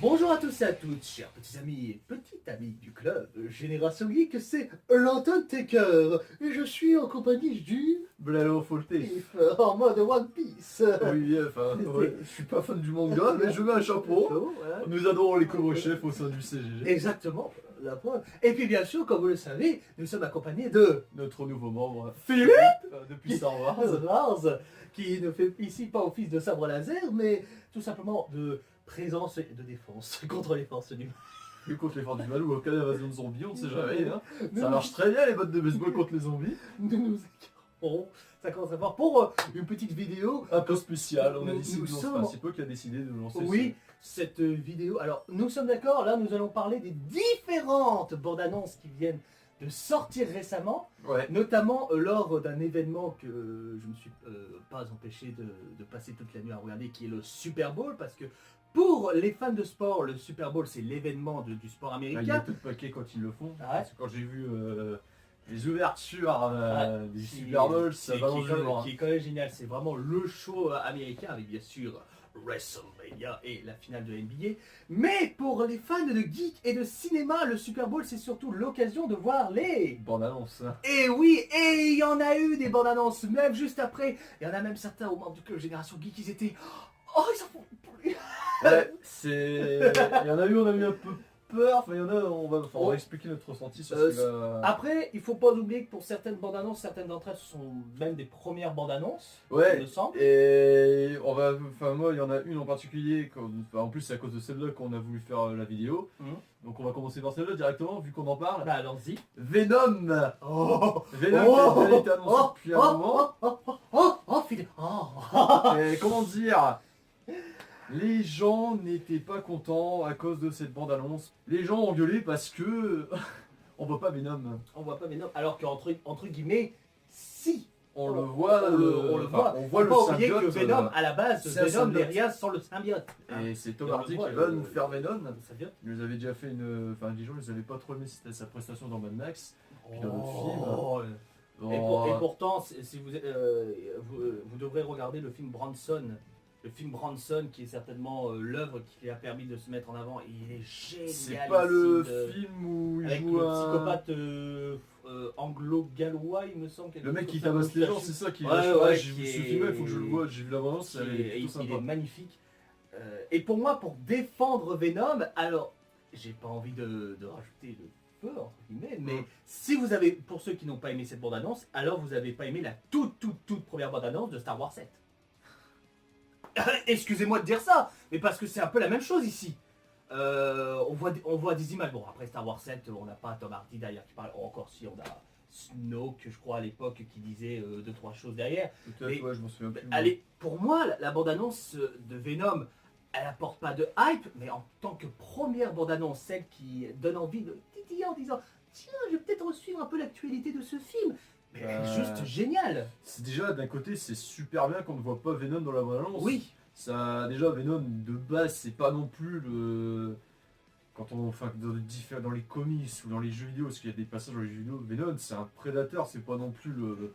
Bonjour à tous et à toutes, chers petits amis et petites amies du club Génération Geek, c'est l'Anton-Taker et je suis en compagnie du Blalo Folté. en mode One Piece. Oui, enfin, ouais, je suis pas fan du manga, mais je mets un chapeau. Voilà. Nous adorons les couvre-chefs au sein du CGG. Exactement, la preuve. Et puis bien sûr, comme vous le savez, nous sommes accompagnés de Notre nouveau membre, Philippe depuis Star Wars. Lars, qui ne fait ici pas office de sabre laser, mais tout simplement de présence et de défense contre les forces du mal. Et contre les forces du mal ou aucune invasion de zombies, on sait jamais. Hein. Nous- Ça marche très bien les bottes de baseball contre les zombies. Nous nous écarons, ça commence à voir, pour une petite vidéo. Un peu spécial, on a Nous dit c'est le sommes- principaux qui a décidé de lancer Oui, cette vidéo. Alors, nous sommes d'accord, là nous allons parler des différentes bandes annonces qui viennent de sortir récemment, Ouais. notamment lors d'un événement que je ne suis pas empêché de passer toute la nuit à regarder, qui est le Super Bowl, parce que pour les fans de sport, le Super Bowl c'est l'événement du sport Ah, il y a américain. tout de paquets quand ils le font. Ah ouais. Parce que quand j'ai vu les ouvertures des Qui- Super Bowls, ça qui- va dans qui- le genre. qui est quand même génial, c'est vraiment le show américain avec bien sûr WrestleMania et la finale de NBA. Mais pour les fans de geek et de cinéma, le Super Bowl c'est surtout l'occasion de voir les... Bande annonce. Et oui, et il y en a eu des bandes annonces, même juste après. Il y en a même certains au membre du club Génération Geek, ils étaient... Oh, ils en font plus. Ouais, c'est. Il y en a eu, on a eu un peu peur. Enfin, il y en a, on va expliquer notre ressenti sur ce qui va. Après, il faut pas oublier que pour certaines bandes annonces, certaines d'entre elles sont même des premières bandes annonces, Ouais. il me semble. Et on va. Enfin, moi, il y en a une en particulier. En plus, c'est à cause de celle-là qu'on a voulu faire la vidéo. Mhm. Donc, on va commencer par celle-là directement, vu qu'on en parle. Bah, allons-y. Venom Oh, Venom qui a déjà été annoncé depuis un moment. Philippe. Et comment dire, les gens n'étaient pas contents à cause de cette bande-annonce. Les gens ont gueulé parce que on voit pas Venom. On voit pas Venom, alors qu'entre guillemets, si. On le voit, on le voit. on voit Faut le pas oublier symbiote. que Venom, à la base, c'est un Venom n'est symbiote. rien sans le symbiote. Et c'est Tom Et on Hardy le qui voit, va le- nous faire Venom. Le symbiote. Il nous avait déjà fait une. Enfin, les gens, ils avaient pas trop aimé sa prestation dans Mad Max. Puis dans d'autres Oh. Et, et pourtant, si vous, vous devrez regarder le film Bronson. Le film Bronson, qui est certainement l'œuvre qui lui a permis de se mettre en avant. Et il est génial. c'est pas le ici, film où il avec joue le un. psychopathe anglo-gallois, il me semble. Le mec qui tabasse les gens, c'est ça qui est. Ouais, vachement- ouais, j'ai vu qui ce est- film, il faut que je le voie. J'ai vu l'avance, elle est il plutôt est sympa. magnifique. Et pour moi, pour défendre Venom, alors, j'ai pas envie de rajouter le feu, entre guillemets, mais si vous avez, pour ceux qui n'ont pas aimé cette bande-annonce, alors vous avez pas aimé la toute première bande-annonce de Star Wars 7. Excusez-moi de dire ça, mais parce que c'est un peu la même chose ici. On voit des images. Bon, après Star Wars 7, on n'a pas Tom Hardy derrière qui parle. Encore si on a Snoke, je crois, à l'époque, qui disait 2-3 choses derrière. Peut-être, Mais- ouais, je m'en souviens plus. Allez, pour moi, la bande-annonce de Venom, elle apporte pas de hype, mais en tant que première bande-annonce, celle qui donne envie de titiller en disant tiens, je vais peut-être suivre un peu l'actualité de ce film. Mais elle est juste géniale. C'est déjà, d'un côté, c'est super bien qu'on ne voit pas Venom dans la bande-annonce. Oui, Ça, déjà, Venom, de base, c'est pas non plus le... Quand on... Enfin, dans les comics ou dans les jeux vidéo, parce qu'il y a des passages dans les jeux vidéo, Venom, c'est un prédateur, c'est pas non plus le...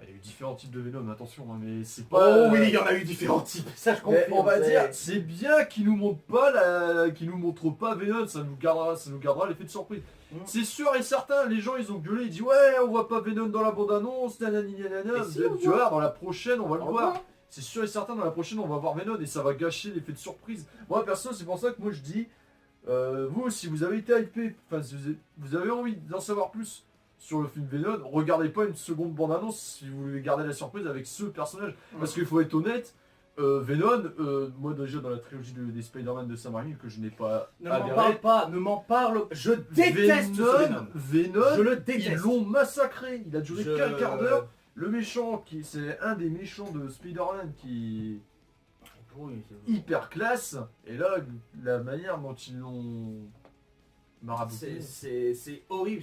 Il y a eu différents types de Venom, attention, hein, mais c'est pas... oh oui, il y en a eu différents types. Ça, je Mais confirme. on va c'est- dire, c'est bien qu'ils nous montrent pas qu'ils nous montrent pas Venom, ça nous gardera l'effet de surprise. Mm. C'est sûr et certain, les gens ils ont gueulé, ils disent ouais, on voit pas Venom dans la bande-annonce, nanani nanana. Mais si, Tu on vois, voit. dans la prochaine, on va le On le voir. voit. C'est sûr et certain, dans la prochaine, on va voir Venom et ça va gâcher l'effet de surprise. Moi, perso, c'est pour ça que moi je dis, vous, si vous avez été hypé, enfin, si vous avez envie d'en savoir plus sur le film Venom, regardez pas une seconde bande-annonce si vous voulez garder la surprise avec ce personnage. Parce qu'il faut être honnête, Venom, moi déjà dans la trilogie des Spider-Man de Sam Raimi que je n'ai pas Ne m'en adhéré, parle pas, ne m'en parle. Je déteste ce Venom. Venom, Je le ils déteste. l'ont massacré. Il a duré Je- qu'un quart d'heure. Le méchant, c'est un des méchants de Spider-Man qui Oui, est hyper classe. Et là, la manière dont ils l'ont marabouté. c'est horrible.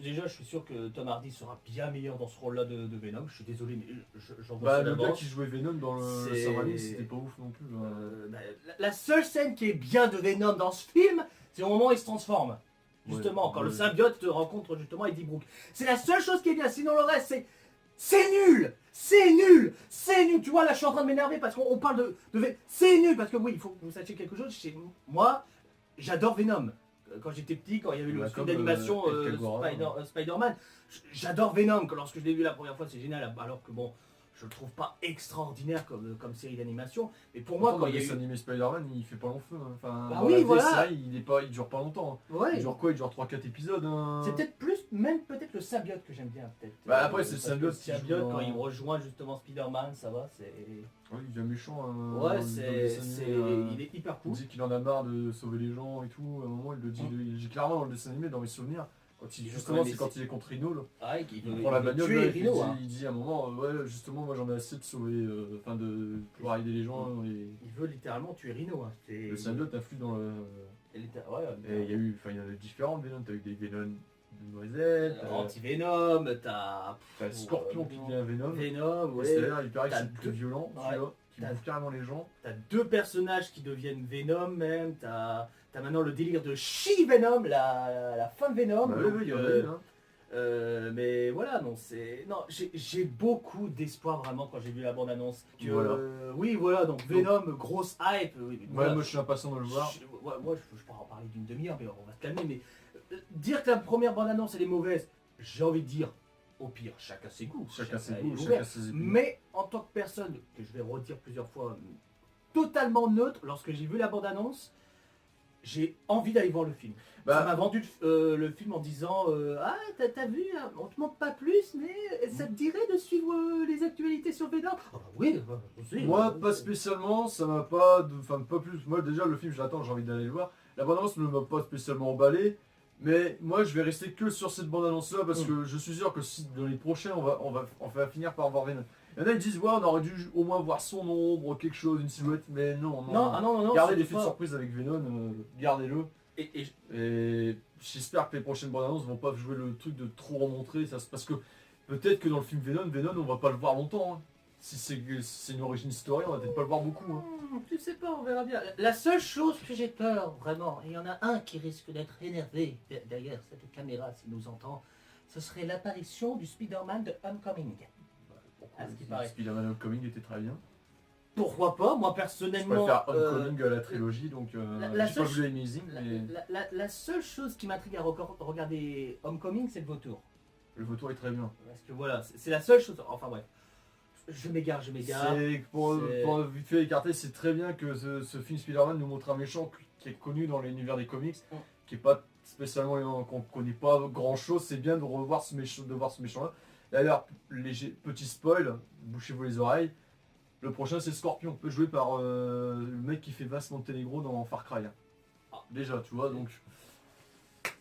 Déjà, je suis sûr que Tom Hardy sera bien meilleur dans ce rôle-là de Venom. Je suis désolé, mais j'en vois Bah, ça le gars d'avance. qui jouait Venom dans le C'est- Sam Raimi, c'était pas ouf non plus. Hein. La seule scène qui est bien de Venom dans ce film, c'est au moment où il se transforme. Justement, Ouais, quand le ouais. symbiote rencontre justement Eddie Brooke. C'est la seule chose qui est bien, sinon le reste c'est nul, c'est nul, c'est nul. Tu vois, là, je suis en train de m'énerver parce qu'on parle c'est nul, parce que oui, il faut que vous sachiez quelque chose. Chez moi, j'adore Venom. Quand j'étais petit, quand il y avait le Bah, film comme, d'animation El Kagura, Spider-Man, j'adore Venom. Lorsque je l'ai vu la première fois, c'est génial. Alors que bon, je le trouve pas extraordinaire comme série d'animation. Mais pour moi, Pourtant, quand dans il y a le dessin eu... animé Spider-Man, il fait pas long feu. Hein. Enfin, Bah dans oui, la voilà. série, il dure pas longtemps. Hein. Ouais. Il dure quoi? Il dure 3-4 épisodes. Hein. C'est peut-être plus, même peut-être le symbiote que j'aime bien, peut-être. Bah, après, c'est le parce que symbiote qui symbiote, joue quand dans- il rejoint justement Spider-Man, ça va, c'est... Ouais, il devient méchant. Hein, Ouais, dans le dessin animé, il est hyper Il cool. dit qu'il en a marre de sauver les gens et tout. À un moment, il le dit, il dit clairement dans le dessin animé, dans mes souvenirs. Justement, c'est quand il est contre Rhino. Là. Ah, Il prend la bagnole, tuer là, Rhino, hein. il dit à un moment, ouais, justement, moi j'en ai assez de sauver, enfin de pouvoir aider les gens. Et Il veut littéralement tuer Rhino. Hein. le symbiote influe dans le. Ouais, Et il y a eu, enfin, il y en a différentes Venom. T'as eu des Venom de noisettes. Anti-Venom, t'as T'as Scorpion qui devient Venom. Venom, Et ouais. c'est-à-dire, il paraît que T'as c'est le plus deux- violent, Ouais. celui-là, qui T'as- bouffe carrément les gens. T'as deux personnages qui deviennent Venom même. T'as maintenant le délire de She-Venom, la femme Venom. Bah oui, donc, oui, il y en a une. Hein. Mais voilà, non, j'ai beaucoup d'espoir vraiment quand j'ai vu la bande-annonce. Voilà. Oui, voilà, donc Venom, grosse hype. Oui, Ouais, voilà. moi je suis impatient de le voir. Moi, je pourrais en parler d'une demi-heure, mais on va se calmer. Mais dire que la première bande-annonce elle est mauvaise, j'ai envie de dire, au pire, chacun ses goûts. Chacun ses est goûts, ouvert. chacun ses opinions. Mais en tant que personne, que je vais redire plusieurs fois, totalement neutre, lorsque j'ai vu la bande-annonce, j'ai envie d'aller voir le film. Ça m'a vendu le film en disant ah, t'as vu, hein, on te montre pas plus, mais ça te dirait de suivre les actualités sur Venom. Ah bah oui, aussi, Moi, pas spécialement, ça m'a pas. Enfin, pas plus. Moi, déjà, le film, j'attends, j'ai envie d'aller le voir. La bande-annonce ne m'a pas spécialement emballé. Mais moi, je vais rester que sur cette bande-annonce-là parce que je suis sûr que si dans les prochains, on va finir par voir Venom. Il y en a, ils disent, ouais, on aurait dû au moins voir son ombre, quelque chose, une silhouette. Mais non, non. Non, Gardez surtout l'effet de pas. surprise avec Venom, gardez-le. Et j'espère que les prochaines bandes annonces vont pas jouer le truc de trop en montrer. Parce que peut-être que dans le film Venom, on va pas le voir longtemps. Hein. Si c'est une origin story, on va peut-être pas le voir beaucoup. Hein. Tu sais pas, on verra bien. La seule chose que j'ai peur, vraiment, et il y en a un qui risque d'être énervé, d'ailleurs, cette caméra, s'il nous entend, ce serait l'apparition du Spider-Man de Homecoming. À ce qui paraît. Spider-Man Homecoming était très bien. Pourquoi pas? Moi, Je personnellement... préfère Homecoming à la trilogie, donc la j'ai pas seule vu Amazing, mais la seule chose qui m'intrigue à regarder Homecoming, c'est le vautour. le vautour est très bien. Parce que voilà, c'est la seule chose... Enfin bref, je m'égare. C'est pour vite fait écarter, c'est très bien que ce film Spider-Man nous montre un méchant qui est connu dans l'univers des comics, qui est pas spécialement qu'on connaît pas grand chose. C'est bien de revoir ce méchant-là. D'ailleurs, petit spoil, bouchez-vous les oreilles. Le prochain c'est Scorpion, peut jouer par le mec qui fait Vas Montenegro dans Far Cry. Ah, déjà, tu vois, donc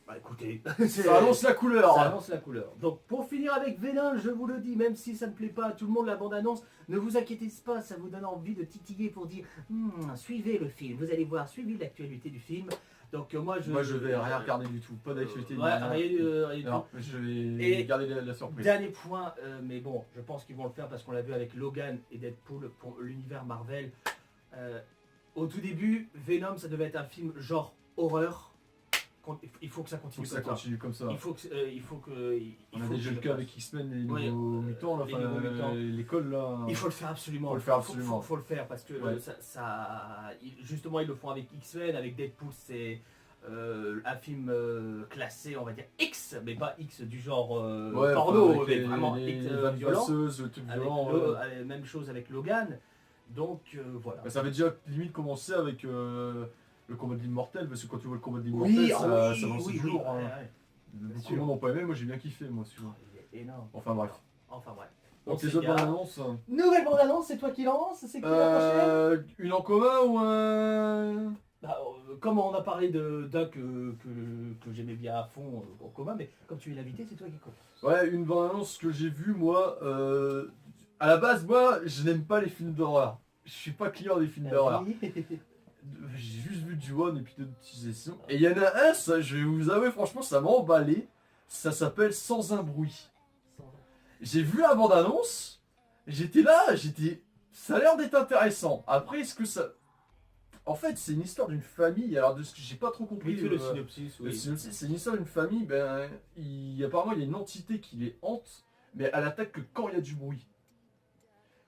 Bah écoutez, ça annonce la couleur. Ça annonce la couleur. Donc pour finir avec Venom, je vous le dis, même si ça ne plaît pas à tout le monde la bande-annonce, ne vous inquiétez pas, ça vous donne envie de titiller pour dire suivez le film, vous allez voir, suivez l'actualité du film. Donc moi je vais rien regarder du tout, pas d'actualité. rien du Non, tout. je vais garder la surprise. Dernier point, mais bon, je pense qu'ils vont le faire parce qu'on l'a vu avec Logan et Deadpool pour l'univers Marvel. Au tout début, Venom, ça devait être un film genre horreur. Il faut que ça continue comme ça. Il faut que On a déjà le cas avec X-Men, les nouveaux mutants, là, l'école là. Il faut le faire absolument. Faut le faire absolument. Faut le faire parce que justement ils le font avec X-Men, avec Deadpool, c'est un film classé, on va dire X, mais pas X du genre porno, mais vraiment X violent. Le truc violent. Même chose avec Logan. Donc voilà. Ça avait déjà limite commencé avec le combat de l'immortel, parce que quand tu vois le combat de l'immortel, ça lance toujours. Beaucoup de monde n'ont pas aimé, moi j'ai bien kiffé, moi celui-là. Il est énorme. Enfin bref. Donc On les autres bandes annonces. Nouvelle bande annonce, c'est toi qui lance, c'est qui la prochaine? Une en commun ou un. Comme on a parlé d'un que j'aimais bien à fond en commun, mais comme tu es l'invité, c'est toi qui commence. Ouais, une bande annonce que j'ai vue, moi. À la base, moi, je n'aime pas les films d'horreur. Je suis pas client des films d'horreur. J'ai juste vu du One et puis d'autres utilisations. Et il y en a un, ça, je vais vous avouer, franchement, ça m'a emballé. Ça s'appelle Sans un bruit. J'ai vu la bande-annonce, j'étais là, ça a l'air d'être intéressant. Après, est-ce que ça... En fait, c'est une histoire d'une famille, alors de ce que j'ai pas trop compris. Le synopsis, oui. Le synopsis, c'est une histoire d'une famille, apparemment, il y a une entité qui les hante. mais elle attaque que quand il y a du bruit.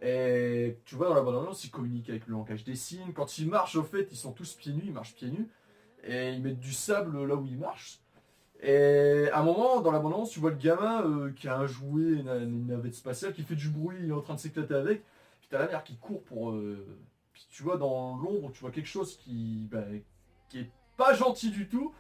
Et tu vois, dans la bande-annonce, ils communiquent avec le langage des signes. Quand ils marchent, au fait, ils sont tous pieds nus, ils marchent pieds nus. Et ils mettent du sable là où ils marchent. Et à un moment, dans la bande-annonce, tu vois le gamin qui a un jouet, une navette spatiale, qui fait du bruit, il est en train de s'éclater avec. Puis t'as la mère qui court pour... Puis tu vois, dans l'ombre, tu vois quelque chose qui est pas gentil du tout,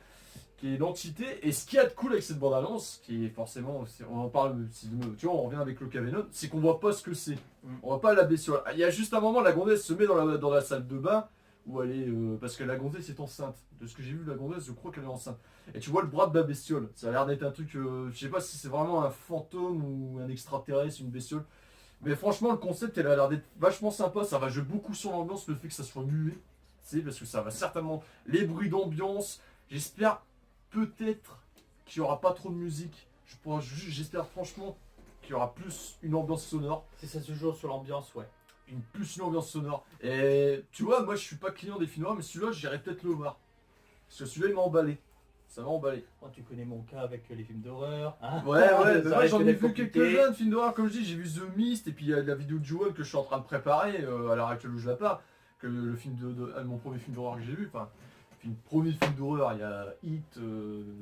qui est l'entité. Et ce qu'il y a de cool avec cette bande-annonce, qui est forcément, on en parle, tu vois, on revient avec le Venom, c'est qu'on voit pas ce que c'est. On voit pas la bestiole. Il y a juste un moment, la gonzesse se met dans la salle de bain, où elle est, parce que la gonzesse est enceinte. De ce que j'ai vu, la gonzesse, je crois qu'elle est enceinte. Et tu vois le bras de la bestiole. Ça a l'air d'être un truc, je sais pas si c'est vraiment un fantôme ou un extraterrestre, une bestiole. Mais franchement, le concept, elle a l'air d'être vachement sympa. Ça va jouer beaucoup sur l'ambiance, le fait que ça soit muet. C'est parce que ça va certainement. Les bruits d'ambiance. J'espère peut-être qu'il n'y aura pas trop de musique. J'espère franchement qu'il y aura plus une ambiance sonore. Si ça se joue sur l'ambiance, ouais. Plus une ambiance sonore. Et tu vois, moi je suis pas client des films noirs, mais celui-là, j'irai peut-être le voir. Parce que celui-là, il m'a emballé. Ça m'a emballé. Oh, tu connais mon cas avec les films d'horreur. Hein. Ouais, ouais, Ça moi risque j'en ai d'être vu compliqué. quelques-uns de films d'horreur, comme je dis, j'ai vu The Mist, et puis il y a la vidéo de Joel que je suis en train de préparer à l'heure actuelle où je la parle, que le film mon premier film d'horreur que j'ai vu, enfin, premier film d'horreur, il y a Hit,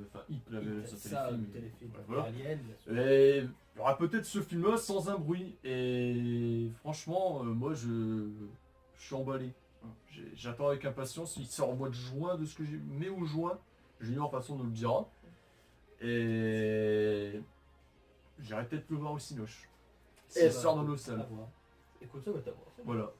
enfin Hit, Ça, téléfilm, le téléfilm. voilà. Alien, bien sûr. Et il y aura peut-être ce film-là sans un bruit, et franchement, moi je suis emballé. J'attends avec impatience, il sort au mois de juin, de ce que j'ai, mai ou juin, Junior de toute façon nous le dira. Et j'irai peut-être le voir au Cinoche. Si il sort dans nos salles. Écoute, ça va t'avoir. Voilà.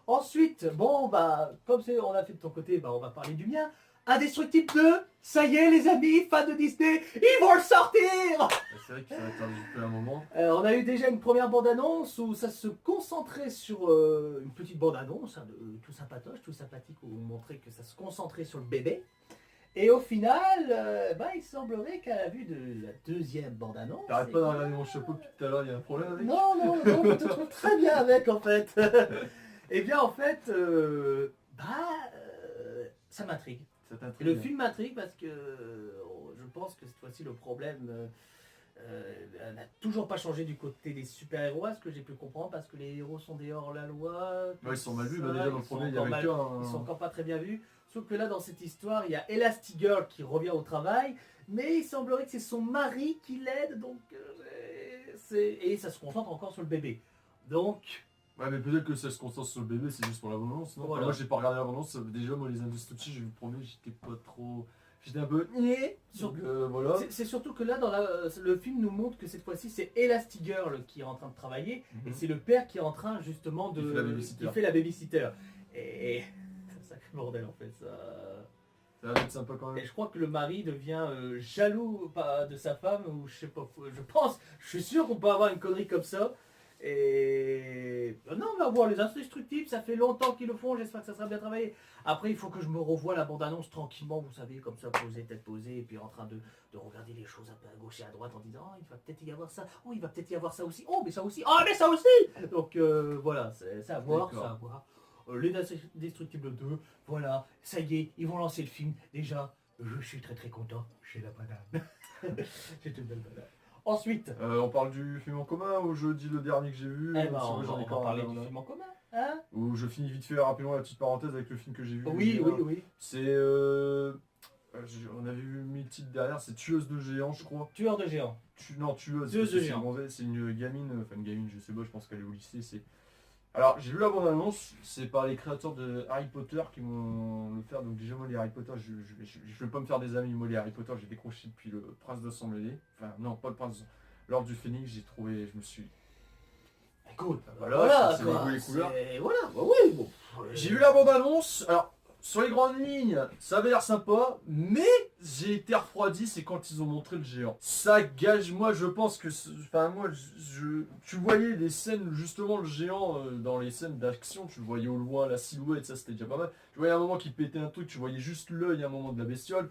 Ensuite, bon, bah, comme on a fait de ton côté, bah, on va parler du mien. Indestructible 2, ça y est, les amis, fans de Disney, ils vont le sortir. C'est vrai qu'il fallait attendre depuis un moment. On a eu déjà une première bande-annonce où ça se concentrait sur une petite bande-annonce, hein, tout sympatoche, tout sympathique, où on montrait que ça se concentrait sur le bébé. Et au final, il semblerait qu'à la vue de la deuxième bande-annonce... T'arrêtes pas de regarder mon chapeau depuis tout à l'heure, il y a un problème avec? Non, je te trouve très bien avec, en fait. Eh bien, en fait, ça m'intrigue. Et le film m'intrigue parce que je pense que cette fois-ci, le problème n'a toujours pas changé du côté des super-héros, à ce que j'ai pu comprendre, parce que les héros sont des hors-la-loi. Ouais, ils sont mal vus, déjà dans le premier, il y avait Ils sont encore pas très bien vus. Sauf que là, dans cette histoire, il y a Elastigirl qui revient au travail, mais il semblerait que c'est son mari qui l'aide, donc et ça se concentre encore sur le bébé. Donc... Ouais, mais peut-être que ça se concentre sur le bébé, c'est juste pour l'abondance, non? Voilà. Moi, j'ai pas regardé l'abondance, déjà, moi, les Indestructibles, j'ai vu le premier, j'étais pas trop... J'étais un peu... voilà. C'est surtout que là, le film nous montre que cette fois-ci, c'est Elastigirl qui est en train de travailler, et c'est le père qui est en train, justement, de... Qui fait la babysitter. Et... c'est un sacré bordel, en fait, ça... Ça va être sympa quand même. Et je crois que le mari devient jaloux de sa femme, ou je sais pas, je suis sûr qu'on peut avoir une connerie comme ça. Et non, on va voir les Indestructibles, ça fait longtemps qu'ils le font, j'espère que ça sera bien travaillé. Après, il faut que je me revoie la bande-annonce tranquillement, vous savez, comme ça, posé, tête posée, et puis en train de regarder les choses un peu à gauche et à droite en disant, oh, il va peut-être y avoir ça, oh, il va peut-être y avoir ça aussi, oh, mais ça aussi, oh, mais ça aussi. Donc voilà, c'est à voir, c'est à voir. Les Indestructibles 2, voilà, ça y est, ils vont lancer le film. Déjà, je suis très très content, j'ai la banane. J'ai une belle banane. Ensuite, on parle du film en commun ou je dis le dernier que j'ai vu? on va parler du film en commun. Hein? Ou je finis vite fait rapidement la petite parenthèse avec le film que j'ai vu. Oui. C'est... on avait mis le titre derrière, c'est Tueuse de géants, je crois. Tueur de géants. Tueuse de géants. C'est une gamine, je sais pas, je pense qu'elle est au lycée. Alors, j'ai vu la bande-annonce, c'est par les créateurs de Harry Potter qui vont le faire. Donc déjà, moi, les Harry Potter, je vais pas me faire des amis. Moi, les Harry Potter, j'ai décroché depuis le Prince de Sang-Mêlé. Enfin, non, pas le Prince. L'Ordre du Phénix, je me suis... Écoute, voilà, c'est quoi, les couleurs. Voilà, bah oui, bon. J'ai vu la bande-annonce, alors, sur les grandes lignes, ça avait l'air sympa, mais j'ai été refroidi, c'est quand ils ont montré le géant. Ça gage, moi je pense que... Enfin moi, tu voyais les scènes, justement le géant, dans les scènes d'action, tu le voyais au loin, la silhouette, ça c'était déjà pas mal. Tu voyais un moment qui pétait un truc, tu voyais juste l'œil à un moment de la bestiole.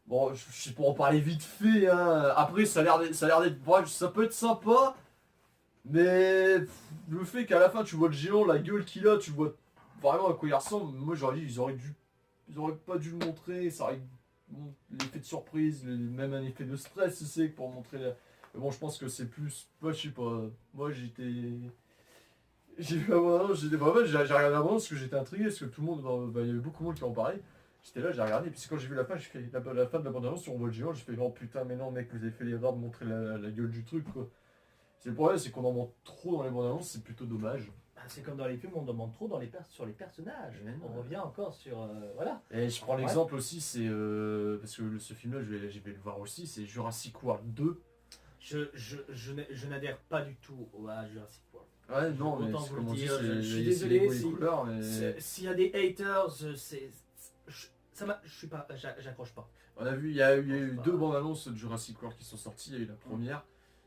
Bon, je sais pas en parler vite fait, hein. Après ça a l'air d'être... Bref, ça peut être sympa, mais le fait qu'à la fin tu vois le géant, la gueule qu'il a, tu vois... Vraiment à quoi il ressemble, moi j'aurais dit ils auraient pas dû le montrer, ça aurait l'effet de surprise, même un effet de stress c'est pour montrer Mais bon, je pense que c'est plus. Moi, je sais pas. Moi, j'ai vu la bande-annonce, j'ai regardé la bande parce que j'étais intrigué, parce que tout le monde, il y avait beaucoup de monde qui en parlait. J'étais là, j'ai regardé, et puis quand j'ai vu la fin, j'ai fait la fin de la bande-annonce sur on voit le géant, j'ai fait oh putain, mais non, mec, vous avez fait l'erreur de montrer la gueule du truc, quoi. C'est le problème, c'est qu'on en montre trop dans les bandes-annonces, c'est plutôt dommage. Bah, c'est comme dans les films, on demande trop sur les personnages. Mais non. On revient encore sur. Voilà. Et je prends l'exemple aussi, c'est. Parce que ce film-là, je vais le voir aussi, c'est Jurassic World 2. Je n'adhère pas du tout à Jurassic World. Ouais, non, mais Autant c'est vous comme le on dit, dire, je suis c'est désolé les goûts et si- les couleurs, mais... S'il y a des haters, je suis pas, j'accroche pas. On a vu, il y a eu Pas. deux bandes annonces de Jurassic World qui sont sorties. Il y a eu la première.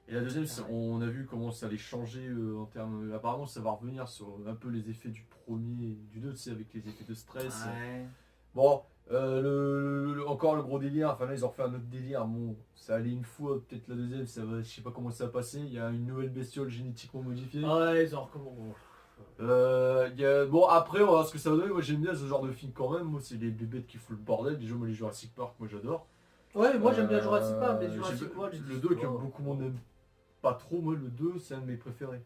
Et la deuxième, on a vu comment ça allait changer en termes. Apparemment, ça va revenir sur un peu les effets du premier et du 2, tu sais, avec les effets de stress. Ouais. Bon, encore le gros délire. Enfin, là, ils ont refait un autre délire. Bon, ça allait une fois, peut-être la deuxième, je sais pas comment ça va passer. Il y a une nouvelle bestiole génétiquement modifiée. Ouais, genre comment. Bon, après, on va voir ce que ça va donner. Moi, j'aime bien ce genre de film quand même. Moi, c'est les bébêtes qui foutent le bordel. Déjà, moi, les Jurassic Park, moi, j'adore. Ouais, moi j'aime bien Jurassic Park, mais J'ai- Jurassic World, le 2 que beaucoup de monde n'aime pas trop. Moi, le 2, c'est un de mes préférés.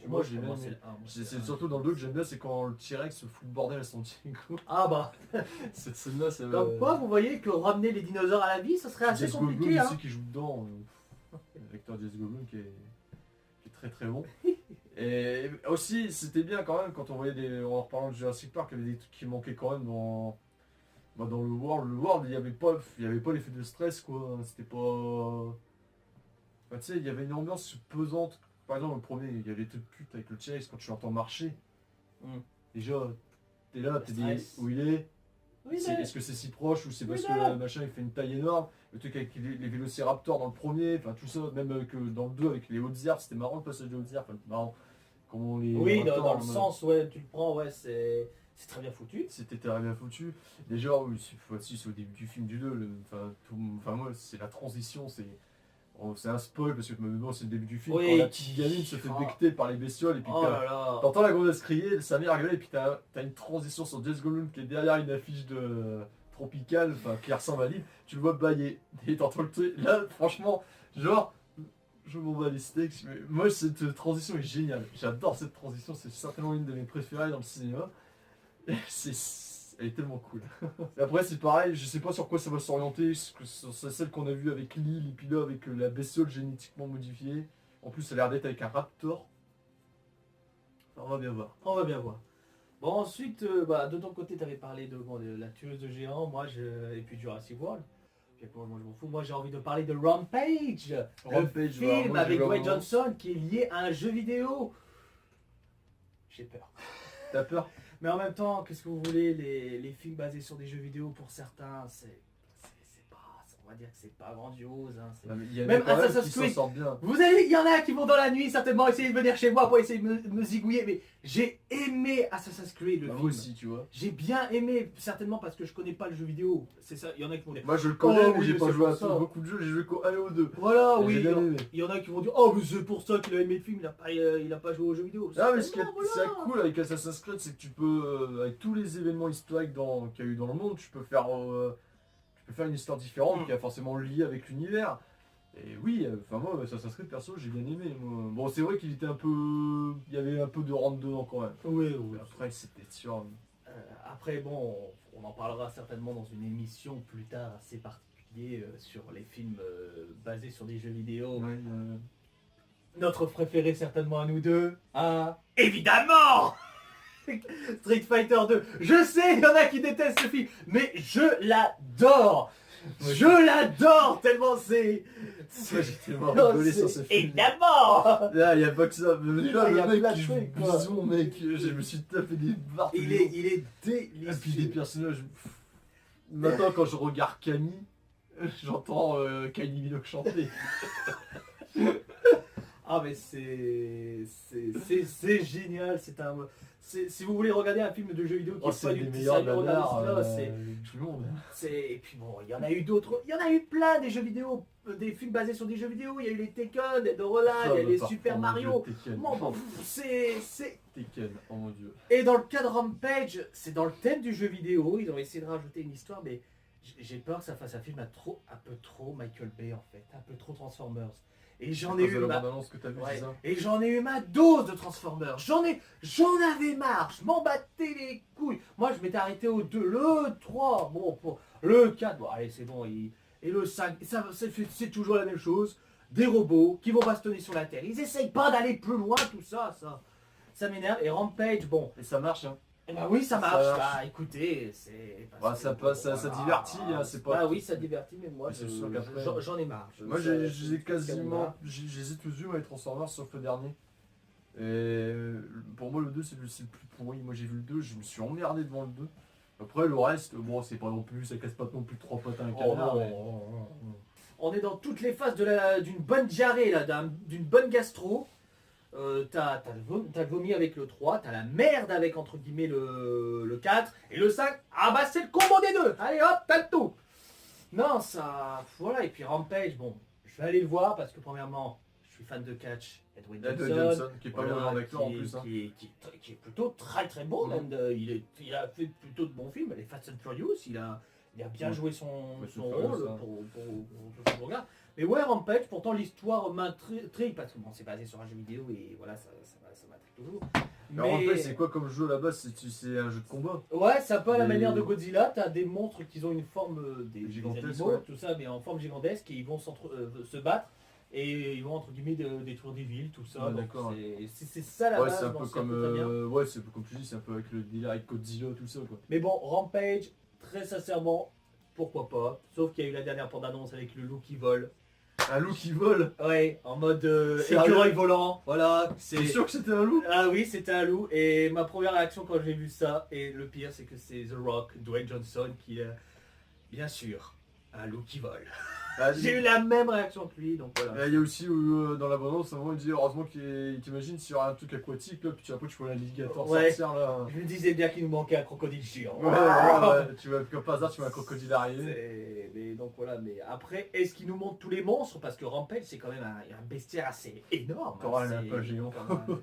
Moi, j'ai bien aimé. C'est surtout dans le 2 que j'aime bien, c'est quand le T-Rex se fout le bordel à son Diego. Ah bah. Cette scène-là, ça Donc quoi, vous voyez que ramener les dinosaures à la vie, ça serait assez Jess compliqué, Goldblum hein. aussi qui joue dedans. L'acteur Jess Goldblum qui est très très bon. Et aussi, c'était bien quand même quand on voyait en reparlant de Jurassic Park, il y avait des trucs qui manquaient quand même dans le World. Le World, il y avait pas l'effet de stress, quoi. C'était pas. Enfin, tu sais, il y avait une ambiance pesante. Par exemple, le premier, il y avait des trucs putes avec le T-Rex quand tu l'entends marcher. Mm. Déjà, t'es là, t'es dit Stress. où il est. Oui, Est-ce que c'est si proche ou c'est parce Oui, que voilà. le machin il fait une taille énorme. Le truc avec les vélociraptors dans le premier, enfin tout ça, même que dans le 2 avec les hautes herbes, c'était marrant le passage des hautes herbes, enfin marrant. Comment les Oui, dans raptors, le sens, ouais, tu le prends, ouais, c'est très bien foutu. c'était très bien foutu. Déjà, oui, c'est au début du film du 2, enfin moi c'est la transition, c'est un spoil parce que bon, c'est le début du film, Oui. quand la petite gamine se fait becter par les bestioles et puis Oh là là. t'entends la gonzesse crier, sa mère gueuler et puis t'as une transition sur Jess Goldblum qui est derrière une affiche de Tropical, enfin qui ressemble à l'île, tu le vois bailler et t'entends le truc. Là, franchement, genre, je m'en bats les steaks, mais moi cette transition est géniale. J'adore cette transition, c'est certainement une de mes préférées dans le cinéma. Elle est tellement cool. Et après, c'est pareil, je sais pas sur quoi ça va s'orienter, c'est celle qu'on a vue avec l'île et puis là avec la bestiole génétiquement modifiée. En plus, ça a l'air d'être avec un raptor. On va bien voir. On va bien voir. Bon, ensuite, bah, de ton côté, tu avais parlé de la tueuse de géants, et puis Jurassic World. Puis moi, je m'en fous. Moi, j'ai envie de parler de Rampage. Rampage, le film moi, avec j'ai Dwayne vraiment- Johnson qui est lié à un jeu vidéo. J'ai peur. T'as peur? Mais en même temps, qu'est-ce que vous voulez, les films basés sur des jeux vidéo, pour certains, c'est pas, on va dire que c'est pas grandiose. Hein, c'est- Il y en a Même quand même Assassin's qui s'en Creed. sortent bien. Vous allez, il y en a qui vont dans la nuit certainement essayer de venir chez moi pour essayer de me zigouiller, mais j'ai aimé Assassin's Creed, le Bah, film. moi aussi, tu vois. J'ai bien aimé, certainement parce que je connais pas le jeu vidéo. C'est ça, il y en a qui vont dire. Moi, je le connais, Oh, mais oui, j'ai mais pas c'est joué pour à ça. beaucoup de jeux, j'ai joué qu'au 1 et au 2. Voilà, Et oui. j'ai bien aimé. Il y en a qui vont dire, oh, mais c'est pour ça qu'il a aimé le film, il a pas joué au jeu vidéo. Ah, mais ce qui est Voilà. c'est cool avec Assassin's Creed, c'est que tu peux, avec tous les événements historiques qu'il y a eu dans le monde, tu peux faire une histoire différente qui est forcément liée avec l'univers. Et oui, enfin moi, Assassin's Creed perso, j'ai bien aimé. Moi. Bon, c'est vrai qu'il était il y avait un peu de rentre dedans quand même. Oui, oui. Après, c'était sûr. Après, bon, on en parlera certainement dans une émission plus tard assez particulière sur les films basés sur des jeux vidéo. Ouais, Notre préféré certainement à nous deux, hein, évidemment Street Fighter 2. Je sais, il y en a qui détestent ce film, mais je l'adore. Ouais. Je l'adore tellement c'est... Moi, j'étais mort Non, rigolé sur c'est- ce film. Évidemment. Là, il n'y a pas que ça. Mais là, Il y a le mec plein de qui joue trucs, quoi. Bison, mec, je me suis tapé des barres. tous Il les est, jours. il est Et puis des délicieux. personnages. Maintenant, quand je regarde Camille, j'entends Kylie Minogue chanter. Ah mais c'est génial, si vous voulez regarder un film de jeu vidéo qui Oh, est pas c'est du des tout meilleurs sérieux, regardez nanars celui-là, du monde. et puis bon, il y en a eu d'autres, il y en a eu plein des jeux vidéo, des films basés sur des jeux vidéo, il y a eu les Tekken, Dead or Alive, il y a eu les Super Mario. Bon, c'est Tekken, oh mon dieu. Et dans le cas de Rampage, c'est dans le thème du jeu vidéo, ils ont essayé de rajouter une histoire, mais j'ai peur que ça fasse un film un peu trop Michael Bay en fait, un peu trop Transformers. Et j'en À ai cause de eu la ma... bande-annonce que t'as vu, Ouais. c'est ça? Et j'en ai eu ma dose de Transformers. J'en avais marre. Je m'en battais les couilles. Moi, je m'étais arrêté au 2, le 3, bon, pour le 4. Bon, allez, c'est bon. Et le 5, c'est toujours la même chose. Des robots qui vont bastonner sur la Terre. Ils essayent pas d'aller plus loin, tout ça. Ça m'énerve. Et Rampage, bon. Et ça marche, hein. Eh ben oui, ça Ça marche. marche. Bah écoutez, c'est. Ouais, ça passe, ça divertit, hein, c'est pas- Bah oui, ça divertit, mais moi, Mais c'est sûr qu'après- j'en ai marre. Moi, j'ai quasiment. J'ai tous vus, moi, les Transformers, sauf le dernier. Et pour moi, le 2, c'est le plus pourri. Moi, j'ai vu le 2, je me suis emmerdé devant le 2. Après, le reste, bon, c'est pas non plus, ça casse pas non plus 3 potes à un canard. mais- On est dans toutes les phases d'une bonne diarrhée, là, d'une bonne gastro. T'as le vomi avec le 3, t'as la merde avec entre guillemets le 4, et le 5, ah bah c'est le combo des deux. Allez hop, t'as le tout. Non, ça. Voilà, et puis Rampage, bon, je vais aller le voir parce que premièrement, je suis fan de catch. Edwin Edwin Johnson, Johnson, qui est pas voilà, mauvais acteur en plus. Hein. qui est plutôt très très bon, Mhm. même il a fait plutôt de bons films. Les Fast and Furious, il a bien joué son Fast and rôle Furious, hein. pour ce regard. Mais ouais, Rampage, pourtant l'histoire m'intrigue parce que bon, c'est basé sur un jeu vidéo et voilà, ça m'intrigue toujours. Mais Rampage, c'est quoi comme jeu à la base? C'est un jeu de combat. Ouais, c'est un peu à la Mais- manière de Godzilla, t'as des monstres qui ont une forme des Gigantesques, animaux, ouais. tout ça, mais en forme gigantesque, et ils vont se battre, et ils vont entre guillemets détruire des villes, tout ça. Ouais, donc d'accord. c'est ça la Ouais, base, c'est un bon, peu c'est comme. très bien. Ouais, c'est comme tu dis, c'est un peu avec le délire avec Godzilla, tout ça, quoi. Mais bon, Rampage, très sincèrement, pourquoi pas. Sauf qu'il y a eu la dernière bande-annonce avec le loup qui vole. Un loup qui vole. Ouais, en mode Sérieux écureuil volant, voilà. T'es sûr que c'était un loup? Ah oui, c'était un loup. Et ma première réaction quand j'ai vu ça, et le pire, c'est que c'est The Rock, Dwayne Johnson, qui est, bien sûr, un loup qui vole. Ah, J'ai eu la même réaction que lui, donc voilà. Il y a aussi dans l'abondance, à un moment il dit heureusement qu'il t'imagine s'il y aura un truc aquatique là, puis après tu vois l'alligator Ouais. sortir là. Je me disais bien qu'il nous manquait un crocodile géant. Ouais, tu vois, comme par hasard tu vois un crocodile arriver. Mais donc voilà, mais après, est-ce qu'il nous montre tous les monstres? Parce que Rampage, c'est quand même un bestiaire assez énorme. T'auras un C'est lapin géant. comme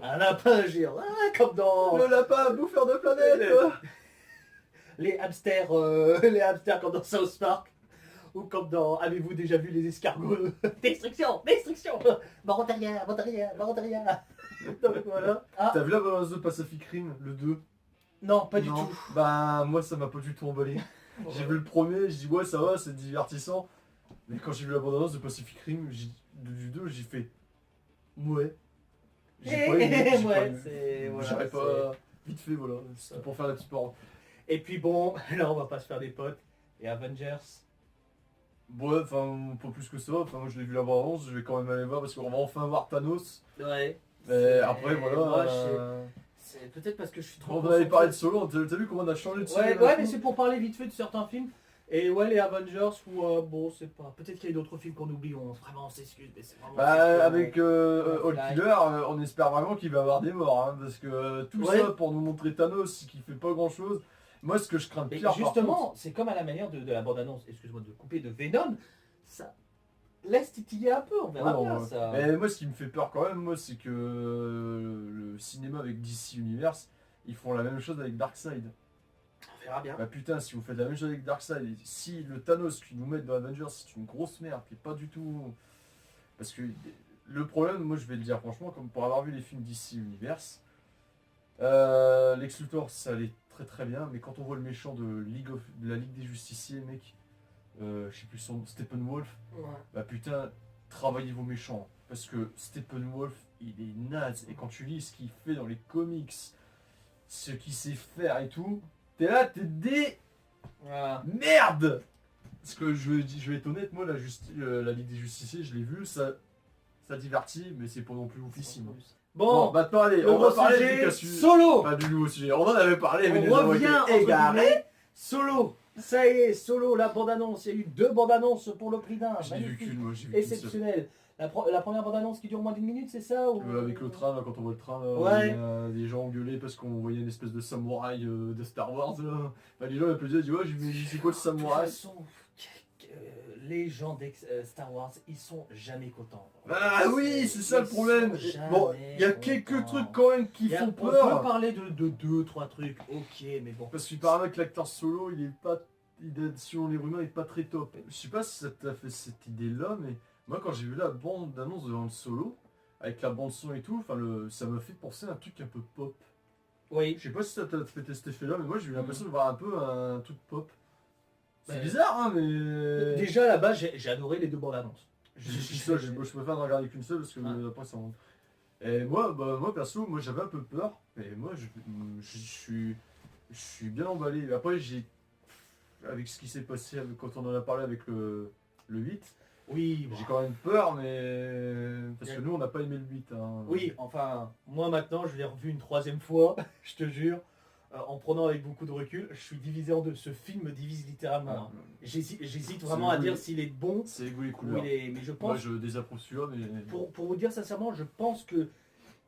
un lapin géant. Ah, comme dans Le lapin bouffeur de planète quoi. les hamsters comme dans South Park. Ou comme dans avez-vous déjà vu les escargots? Destruction, destruction. Mort derrière, mort derrière, mort derrière. Donc voilà. Ah, T'as vu la balance de Pacific Rim, le 2? non, pas du Non. tout. Bah moi ça m'a pas du tout emballé. J'ai vu le premier, je dis ouais ça va, c'est divertissant. Mais quand j'ai vu la bande-annonce de Pacific Rim du 2, j'ai fait ouais. J'ai pas aimé, j'ai pas Ouais, aimé. c'est voilà, J'avais c'est- pas vite fait voilà, c'était pour faire la petite parodie. Et puis bon, là on va pas se faire des potes. Et Avengers. Ouais, enfin pas plus que ça, enfin moi je l'ai vu la bande-annonce, je vais quand même aller voir parce qu'on va enfin voir Thanos. Ouais. Mais C'est- après voilà. moi, c'est peut-être parce que je suis trop. On avait concentré. parlé de Solo, t'as vu comment on a changé de Ouais, sujet, ouais, là, mais tout c'est pour parler vite fait de certains films. Et ouais, les Avengers, bon, c'est pas. Peut-être qu'il y a d'autres films qu'on oublie, vraiment on s'excuse, mais c'est vraiment. Bah avec All Fly. Killer, on espère vraiment qu'il va y avoir des morts, hein, parce que tout Ouais. ça pour nous montrer Thanos qui fait pas grand chose. Moi ce que je crains de Et pire par justement, c'est comme à la manière de la bande-annonce, excuse-moi de couper, de Venom, ça laisse titiller un peu, on verra contre- bien Ouais, ça. mais moi ce qui me fait peur quand même, moi c'est que le cinéma avec DC Universe, ils font la même chose avec Darkseid. On verra bien. Bah putain, si vous faites la même chose avec Darkseid, et si le Thanos qu'ils nous mettent dans Avengers c'est une grosse merde, qui est pas du tout... Parce que le problème, moi je vais le dire franchement, comme pour avoir vu les films DC Universe, Lex Luthor ça allait très très bien, mais quand on voit le méchant de la Ligue des Justiciers, mec, je sais plus son nom, Steppenwolf, Ouais. bah putain, travaillez vos méchants. Parce que Steppenwolf, il est naze. Et quand tu lis ce qu'il fait dans les comics, ce qu'il sait faire et tout, t'es là, t'es des Voilà. merde. Parce que je vais être honnête, moi, la Ligue des Justiciers, je l'ai vu, ça divertit, mais c'est pas non plus oufissime. Bon, maintenant, allez, le on va gros parler sujet, du cas suivant. Solo. Pas du nouveau sujet. On en avait parlé, mais On les gens ont été revient entre égarés. guillemets, Solo. Ça y est, Solo, la bande-annonce. Il y a eu 2 bandes-annonces pour le prix d'un. Je l'ai vu Magnifique. qu'une, moi, j'ai vu qu'une seule. Exceptionnel. La première bande-annonce qui dure moins d'une minute, c'est ça ou... Avec le train, là, quand on voit le train, là, Ouais. il y a des gens engueulés parce qu'on voyait une espèce de samouraï de Star Wars. Là. Bah, les gens applaudissaient, ils disaient ouais, mais c'est quoi le De toute samouraï? façon, les gens de Star Wars, ils sont jamais contents. Ah oui, c'est ça le Ils problème. sont Bon, jamais il y a contents. quelques trucs quand même qui font On peut peur. parler de 2-3 trucs, ok, mais bon. Parce qu'il paraît que l'acteur Solo, il est pas, selon les rumeurs, il est pas très top. Je sais pas si ça t'a fait cette idée-là, mais Moi, quand j'ai vu la bande d'annonce de Han Solo, avec la bande son et tout, ça m'a fait penser à un truc un peu pop. Oui. Je sais pas si ça t'a fait cet effet-là, mais moi j'ai eu l'impression de voir un peu un truc pop. C'est Ben, bizarre, hein, mais. Déjà là-bas, j'ai adoré les deux bandes annonces. J'ai qu'une seule, je préfère ne regarder qu'une seule parce que Ouais. après ça. Et moi perso, moi j'avais un peu peur, mais moi je suis bien emballé. Après, avec ce qui s'est passé quand on en a parlé avec le 8, Oui, bon. j'ai quand même peur, mais. Parce que nous on n'a pas aimé le 8. Hein. Oui, enfin, moi maintenant, je l'ai revu une troisième fois, je te jure, en prenant avec beaucoup de recul. Je suis divisé en deux. Ce film me divise littéralement. Ah, Hein. J'hésite vraiment à oui. dire s'il est bon C'est les goûts et les ou couleurs. il est. Mais je Moi pense, je désapprouve celui-là, mais. pour vous dire sincèrement, je pense que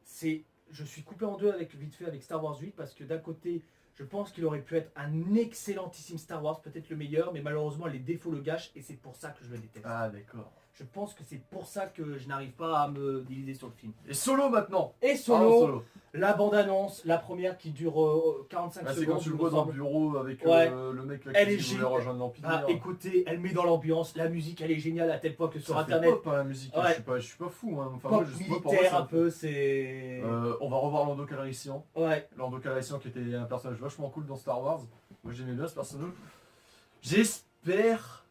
c'est. Je suis coupé en deux avec vite fait avec Star Wars 8 parce que d'un côté, je pense qu'il aurait pu être un excellentissime Star Wars, peut-être le meilleur, mais malheureusement les défauts le gâchent et c'est pour ça que je le déteste. Ah d'accord. Je pense que c'est pour ça que je n'arrive pas à me diviser sur le film. Et Solo maintenant. Et Parlons Solo, Solo. la bande-annonce, la première qui dure 45 Ah, c'est secondes. quand tu le il vois me dans le semble. bureau avec Ouais. le mec là Elle qui est voulait géniale. rejoindre l'Empire. Ah, écoutez, elle met dans l'ambiance, la musique elle est géniale à tel point que sur Ça fait internet, pop, hein, la musique, Ouais. je suis pas fou. Hein. Enfin, pop moi, pour moi, militaire ça un me fait- peu, c'est. On va revoir Lando Calrissian. Ouais. Lando Calrissian qui était un personnage vachement cool dans Star Wars. Moi j'aimais bien ce personnage. J'espère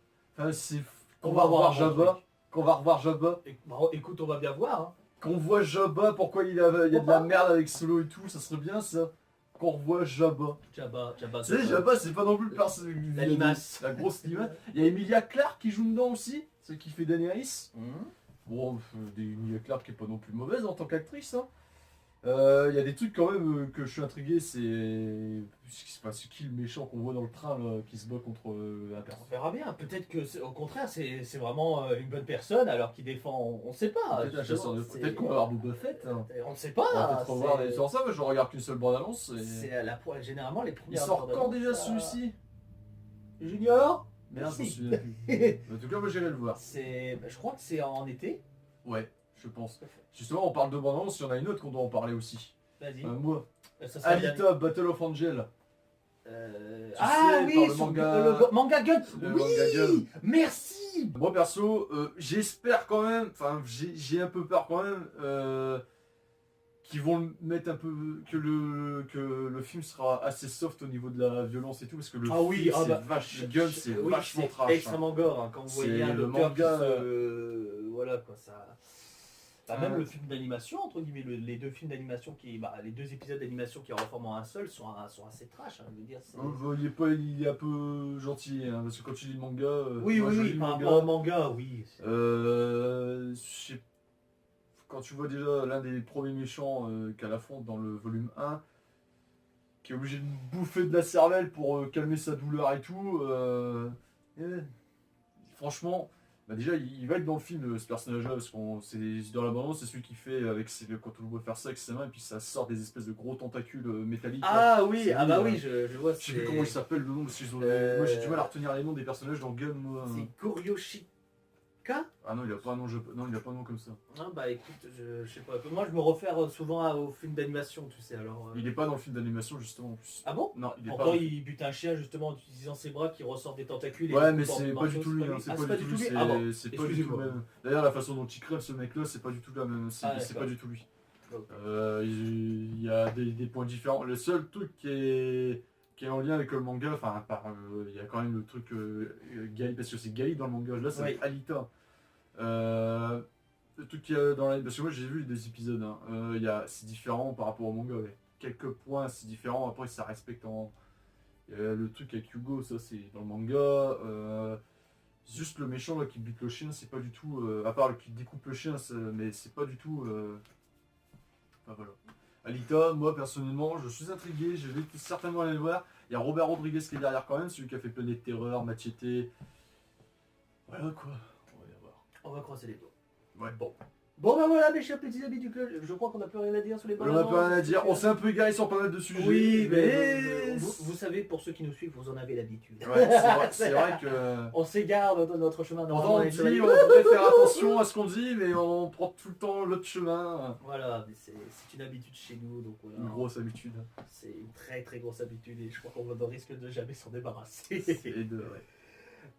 qu'on va revoir Jabba. Qu'on va revoir Jabba. Bon, écoute, on va bien voir. Hein. Qu'on voit Jabba, pourquoi il y a de la merde avec Solo et tout, ça serait bien ça. Qu'on revoit Jabba. Jabba. Tu sais, Jabba, c'est pas non plus le personnage. La limace. La grosse limace. Il y a Emilia Clarke qui joue dedans aussi, celle qui fait Daenerys. Mhm. Bon, Emilia Clarke qui est pas non plus mauvaise en tant qu'actrice. Hein. Il y a des trucs quand même que je suis intrigué, c'est qui le méchant qu'on voit dans le train là, qui se bat contre un On personnage. verra bien. Peut-être que, au contraire, c'est vraiment une bonne personne alors qu'il défend. On ne sait pas. justement, Peut-être qu'on va avoir Boba Fett. Hein. On ne sait On va pas. peut-être revoir des sur ça, mais je regarde qu'une seule bande-annonce. C'est généralement les Il premières. sort quand bandes-annonces, déjà ça- celui-ci Junior. Merde, je me Si. souviens plus. En tout cas, moi j'irai le voir. Je crois que c'est en été. Ouais, je pense. Justement, on parle de bande-annonce, il y en a une autre qu'on doit en parler aussi. Vas-y. Moi, Ça sera le dernier. Alita, Battle of Angel. Ah sais, oui, par le sur manga- manga gun. le Oui, manga gun. merci. Moi perso, j'espère quand même, enfin j'ai un peu peur quand même, qu'ils vont le mettre un peu, que le film sera assez soft au niveau de la violence et tout, parce que le Ah oui, film ah c'est bah, vache, Gun c'est oui, vachement c'est trash. Hein. extrêmement gore hein, quand vous voyez C'est un le docteur manga, qui se... voilà quoi ça. Bah, même Ouais. le film d'animation entre guillemets, les deux films d'animation les deux épisodes d'animation qui reforment en un seul sont assez trash. Hein, je veux dire. Il est un peu gentil, hein, parce que quand tu lis le manga, Oui, moi, je lis oui, le par manga, rapport au manga, oui. je sais- quand tu vois déjà l'un des premiers méchants qu'elle affronte dans le volume 1, qui est obligé de bouffer de la cervelle pour calmer sa douleur et tout, franchement, bah déjà il va être dans le film ce personnage-là, parce qu'on c'est dans la bande c'est celui qui fait quand on le voit faire ça avec ses mains, et puis ça sort des espèces de gros tentacules métalliques. Là. Ah oui, C'est ah bah lui, oui, je vois. Je sais plus comment il s'appelle le nom, parce qu'ils ont- moi j'ai du mal à retenir les noms des personnages dans Gun, moi. C'est Kuryoshika. Ah non, il a pas un nom, non, il a pas un nom comme ça. Ah bah écoute, je sais pas. Moi je me réfère souvent aux films d'animation, tu sais. Alors. Il est pas dans le film d'animation justement en plus. Ah bon? Non, il est Pourtant pas. il bute un chien justement en utilisant ses bras qui ressortent des tentacules. Et Ouais, qui mais portent c'est des pas du morceaux, tout lui, hein, c'est pas du tout lui, Ah bon, c'est pas du tout excusez-moi. le même. D'ailleurs, la façon dont il crève ce mec-là, c'est pas du tout la même, c'est Ah, c'est pas d'accord. du tout lui. Ok. Il y a des points différents. Le seul truc qui est en lien avec le manga, enfin, à part, il y a quand même le truc Gai, parce que c'est Gai dans le manga, là c'est Oui. Alita. Le truc qu'il y a dans la. Parce que moi j'ai vu des épisodes, hein. C'est différent par rapport au manga, ouais. Quelques points c'est différent, après ça respecte en. Le truc avec Hugo, ça c'est dans le manga. Juste le méchant là qui bute le chien, c'est pas du tout. À part le qui découpe le chien, mais c'est pas du tout. Enfin voilà. Alita, moi personnellement, je suis intrigué, je vais certainement aller le voir. Il y a Robert Rodriguez qui est derrière quand même, celui qui a fait Planète Terreur, Machete. Voilà quoi, on va y voir. On va croiser les doigts. Ouais. Bon bah voilà mes chers petits amis du club, je crois qu'on n'a plus rien à dire sur les On bandes n'a pas rien à annonces, dire, parce on que- s'est un peu égaré sur pas mal de sujets. Oui, mais mais. vous savez, pour ceux qui nous suivent, vous en avez l'habitude. Ouais, c'est vrai que. On s'égare dans notre chemin. Pourtant, normalement, on les dit, chevaliers- on devrait faire attention à ce qu'on dit, mais on prend tout le temps l'autre chemin. Voilà, mais c'est une habitude chez nous, donc voilà. Une grosse habitude. C'est une très très grosse habitude et je crois qu'on ne risque de jamais s'en débarrasser. Et de, ouais.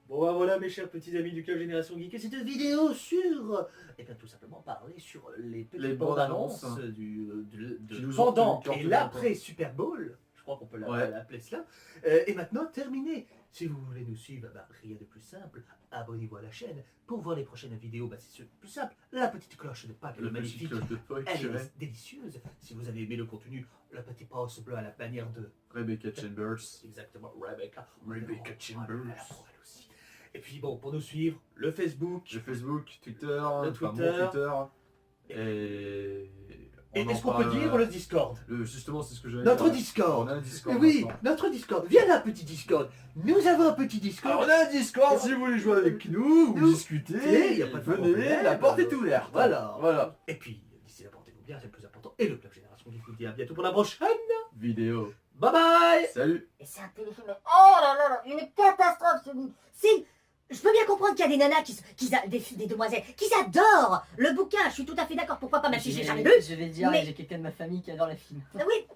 Bon ben voilà mes chers petits amis du Club Génération Geek, et cette vidéo sur, eh bien tout simplement parler sur les petites Les bandes bandes annonces annonces, hein. de nous ont pendant tenu et cœur l'après Super Bowl, je crois qu'on peut Ouais. l'appeler cela, et maintenant terminé. Si vous voulez nous suivre, bah, rien de plus simple, abonnez-vous à la chaîne pour voir les prochaines vidéos, bah, c'est plus simple, la petite cloche de Pâques, elle est Le petit magnifique, cloche de Pâques, elle ouais. est délicieuse. Si vous avez aimé le contenu, le petit pouce bleu à la bannière de Rebecca Chambers. exactement Rebecca. Rebecca Chambers. Voilà, pour elle aussi. Et puis bon, pour nous suivre, le Facebook. Le Facebook, Twitter, Le enfin, mon Twitter. Twitter. Et Et on est-ce en qu'on peut parle, dire le Discord? Justement, c'est ce que j'avais Notre dit. Discord. On a un Discord. Oui, maintenant. notre Discord. Viens là, petit Discord. Nous avons un petit Discord. Alors, on a un Discord si vous voulez jouer avec nous, ou Nous, discuter. y a pas de Venez, problème. la porte est ouverte. Voilà. Et puis, d'ici là, portez-vous bien, c'est le plus important. Et le Club Génération qui vous dit à bientôt pour la prochaine. Vidéo. Bye bye. Salut. Et c'est un téléfilm, mais oh là là là, une catastrophe celui. Si, je peux bien comprendre qu'il y a des nanas des demoiselles, qui adorent le bouquin, je suis tout à fait d'accord, pourquoi pas, même si j'ai jamais lu. Je vais dire, mais- j'ai quelqu'un de ma famille qui adore les films. Ah oui,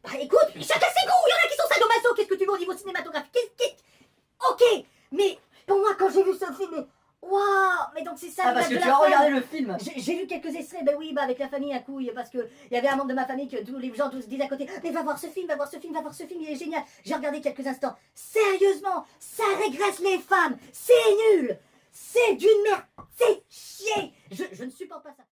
bah écoute, chacun ses goûts, il y en a qui sont sadomaso, qu'est-ce que tu veux au niveau cinématographique, ok, mais pour moi quand j'ai vu ce film, mais waouh, mais donc c'est ça Ah, parce l'image que de tu la as femme. regardé le film. J'ai vu quelques extraits, ben oui, bah avec la famille à couille, parce que il y avait un membre de ma famille que tous les gens tous disaient à côté, mais va voir ce film, va voir ce film, va voir ce film, il est génial. J'ai regardé quelques instants. Sérieusement, ça régresse les femmes, c'est nul, c'est d'une merde, c'est chier. Je ne supporte pas ça.